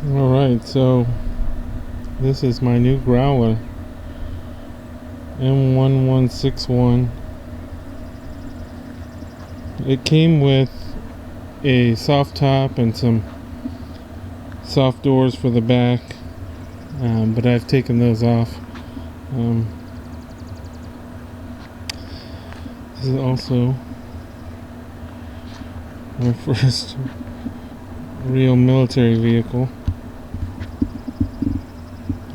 Alright, so this is my new Growler M1161. It came with a soft top and some soft doors for the back, but I've taken those off. This is also my first real military vehicle.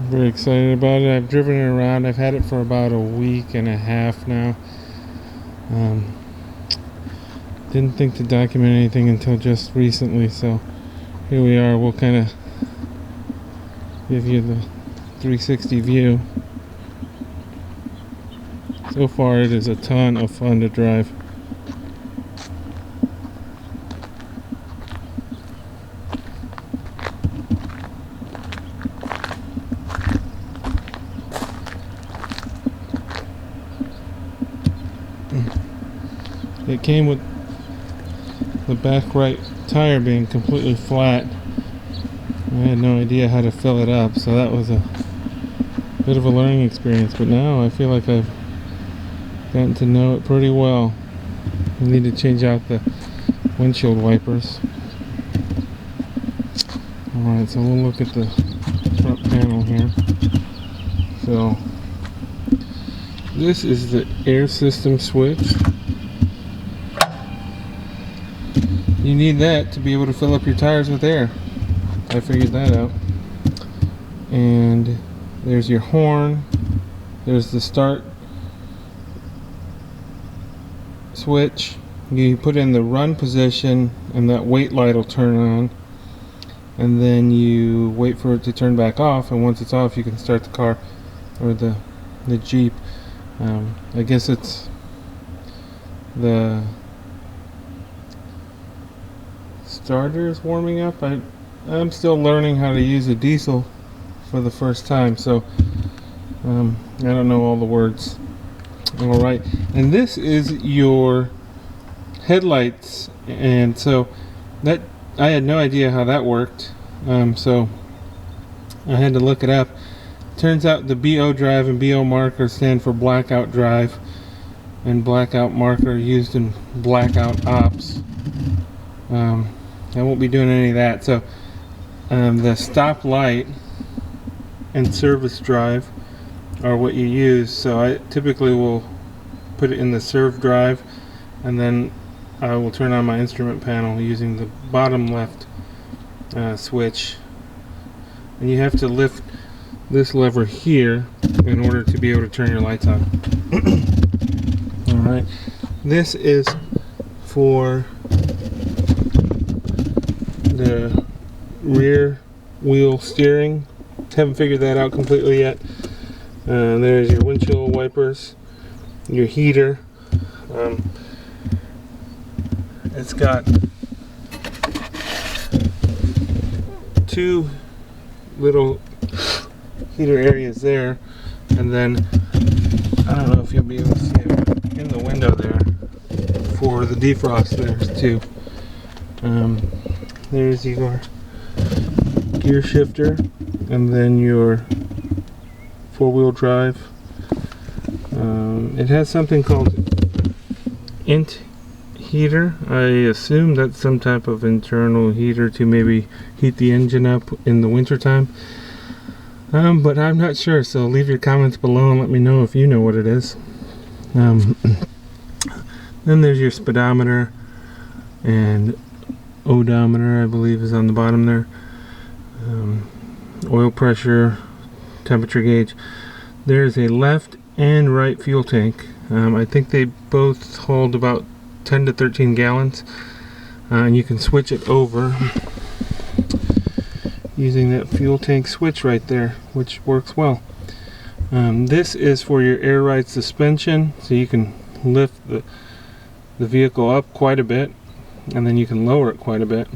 I'm very excited about it. I've driven it around. I've had it for about a week and a half now. Didn't think to document anything until just recently, so here we are. We'll kind of give you the 360 view. So far it is a ton of fun to drive. It came with the back right tire being completely flat. I had no idea how to fill it up, so that was a bit of a learning experience, but now I feel like I've gotten to know it pretty well. I need to change out the windshield wipers. Alright, so we'll look at the front panel here. So this is the air system switch. You need that to be able to fill up your tires with air. I figured that out. And there's your horn. There's the start switch. You put in the run position and that wait light will turn on. And then you wait for it to turn back off, and once it's off you can start the car or the Jeep. I guess it's the starter is warming up. I'm still learning how to use a diesel for the first time, so I don't know all the words. Alright, and this is your headlights, and so that I had no idea how that worked, so I had to look it up. Turns out the BO drive and BO marker stand for blackout drive, and blackout marker used in blackout ops. I won't be doing any of that. So the stop light and service drive are what you use. So I typically will put it in the serve drive, and then I will turn on my instrument panel using the bottom left switch. And you have to lift this lever here in order to be able to turn your lights on. Alright, this is for the rear wheel steering. Haven't figured that out completely yet. There's your windshield wipers, your heater. It's got two little heater areas there, and then I don't know if you'll be able to see it in the window there for the defrost. There's two. There's your gear shifter, and then your four-wheel drive. It has something called int heater. I assume that's some type of internal heater to maybe heat the engine up in the winter time. But I'm not sure, so leave your comments below and let me know if you know what it is. Then there's your speedometer and odometer, I believe, is on the bottom there. Oil pressure, temperature gauge. There's a left and right fuel tank. I think they both hold about 10 to 13 gallons, and you can switch it over using that fuel tank switch right there, which works well. This is for your air ride suspension, so you can lift the vehicle up quite a bit, and then you can lower it quite a bit.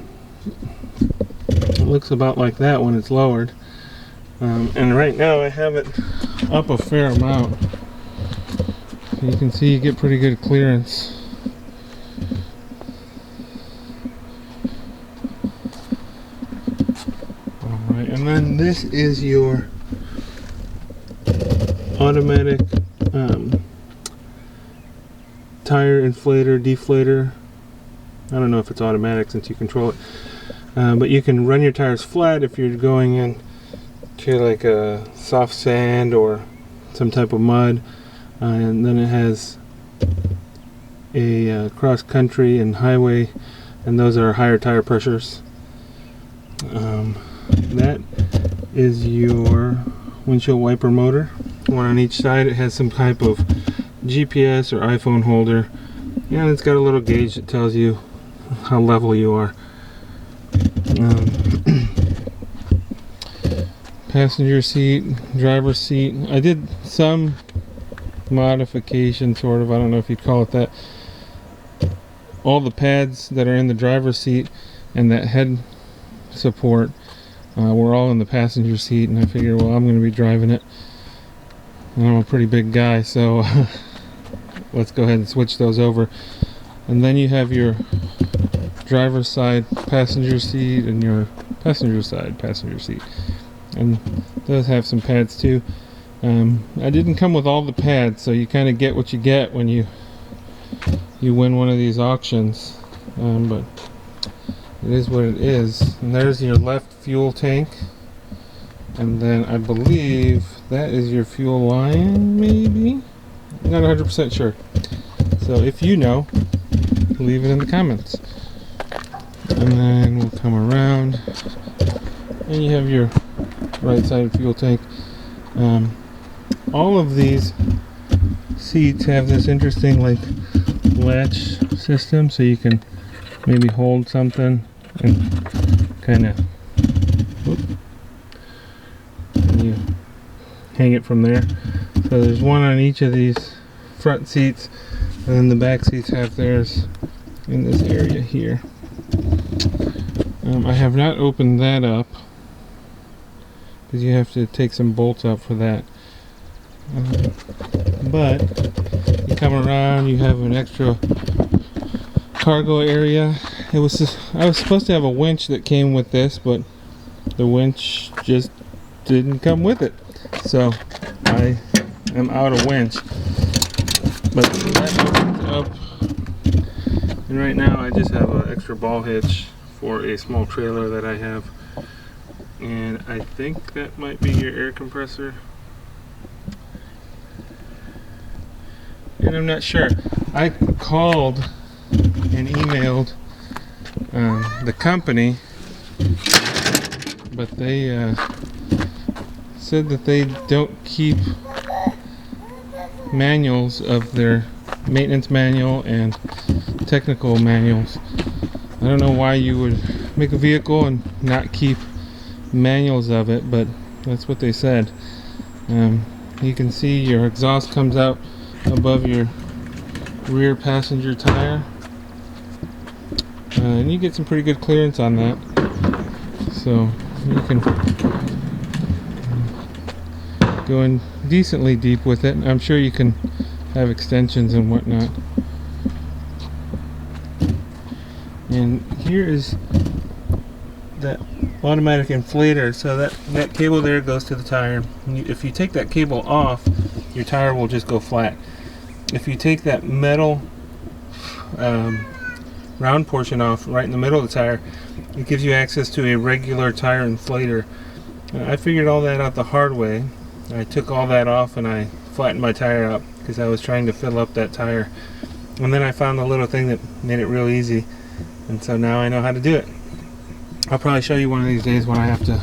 It looks about like that when it's lowered, and right now I have it up a fair amount. You can see you get pretty good clearance. and then this is your automatic tire inflator, deflator. I don't know if it's automatic since you control it, but you can run your tires flat if you're going in to like a soft sand or some type of mud, and then it has a cross country and highway, and those are higher tire pressures. That is your windshield wiper motor. One on each side. It has some type of GPS or iPhone holder, and it's got a little gauge that tells you how level you are. Passenger seat, driver's seat. I did some modification, sort of. I don't know if you'd call it that. All the pads that are in the driver's seat and that head support were all in the passenger seat, and I figured, well, I'm going to be driving it, and I'm a pretty big guy, so let's go ahead and switch those over. And then you have your driver's side passenger seat and your passenger side passenger seat, and those have some pads too. I didn't come with all the pads, so you kind of get what you get when you win one of these auctions, but it is what it is. And there's your left fuel tank, and then I believe that is your fuel line, maybe? Not 100% sure. So if you know, leave it in the comments. And then we'll come around, and you have your right side fuel tank. All of these seats have this interesting like latch system, so you can maybe hold something and kind of you hang it from there. So there's one on each of these front seats, and then the back seats have theirs in this area here. I have not opened that up because you have to take some bolts out for that. But you come around, you have an extra cargo area. I was supposed to have a winch that came with this, but the winch just didn't come with it, so I am out of winch. But that opens up, and right now I just have an extra ball hitch for a small trailer that I have, and I think that might be your air compressor, and I'm not sure. I called and emailed the company, but they said that they don't keep manuals of their maintenance manual and technical manuals. I don't know why you would make a vehicle and not keep manuals of it, but that's what they said. You can see your exhaust comes out above your rear passenger tire, and you get some pretty good clearance on that, so you can go in decently deep with it. I'm sure you can have extensions and whatnot. And here is that automatic inflator, so that cable there goes to the tire. If you take that cable off, your tire will just go flat. If you take that metal round portion off right in the middle of the tire, it gives you access to a regular tire inflator. I figured all that out the hard way. I took all that off and I flattened my tire out because I was trying to fill up that tire, and then I found the little thing that made it real easy, and so now I know how to do it. I'll probably show you one of these days when I have to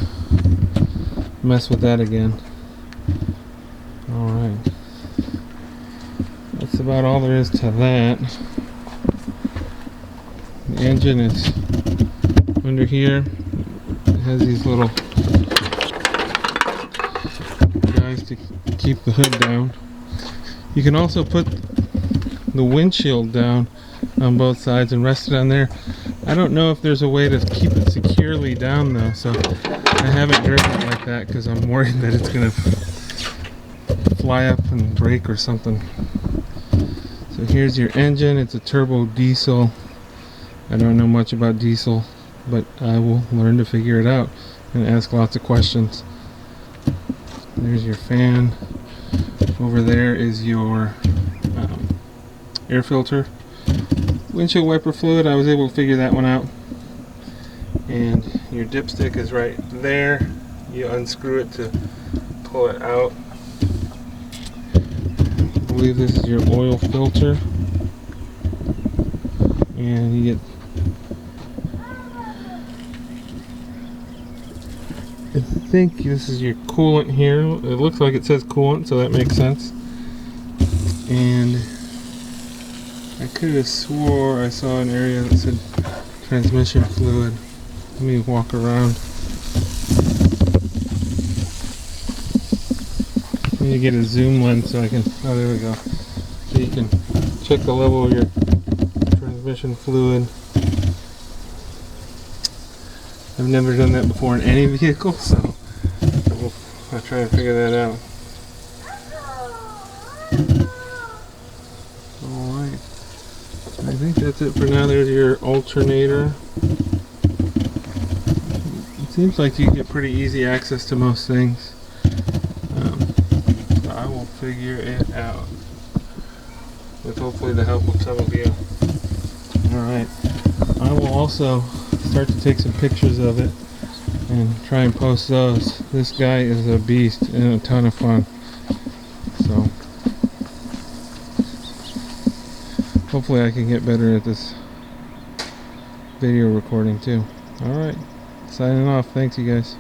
mess with that again. Alright, that's about all there is to that. The engine is under here. It has these little guys to keep the hood down. You can also put the windshield down on both sides and rest it on there. I don't know if there's a way to keep it securely down though, so I haven't driven it like that because I'm worried that it's gonna fly up and break or something. So here's your engine. It's a turbo diesel. I don't know much about diesel, but I will learn to figure it out. and ask lots of questions. There's your fan. Over there is your air filter. Windshield wiper fluid, I was able to figure that one out. And your dipstick is right there. You unscrew it to pull it out. I believe this is your oil filter. And you get, I think this is your coolant here. It looks like it says coolant, so that makes sense. And I could have swore I saw an area that said transmission fluid. Let me walk around. I need to get a zoom lens so I can, oh there we go. So you can check the level of your transmission fluid. I've never done that before in any vehicle, so I'll try and figure that out. Alright. I think that's it for now. There's your alternator. It seems like you get pretty easy access to most things. So I will figure it out. With hopefully the help of some of you. Alright. I will also start to take some pictures of it and try and post those. This guy is a beast and a ton of fun. So hopefully I can get better at this video recording too. Alright. Signing off. Thanks you guys.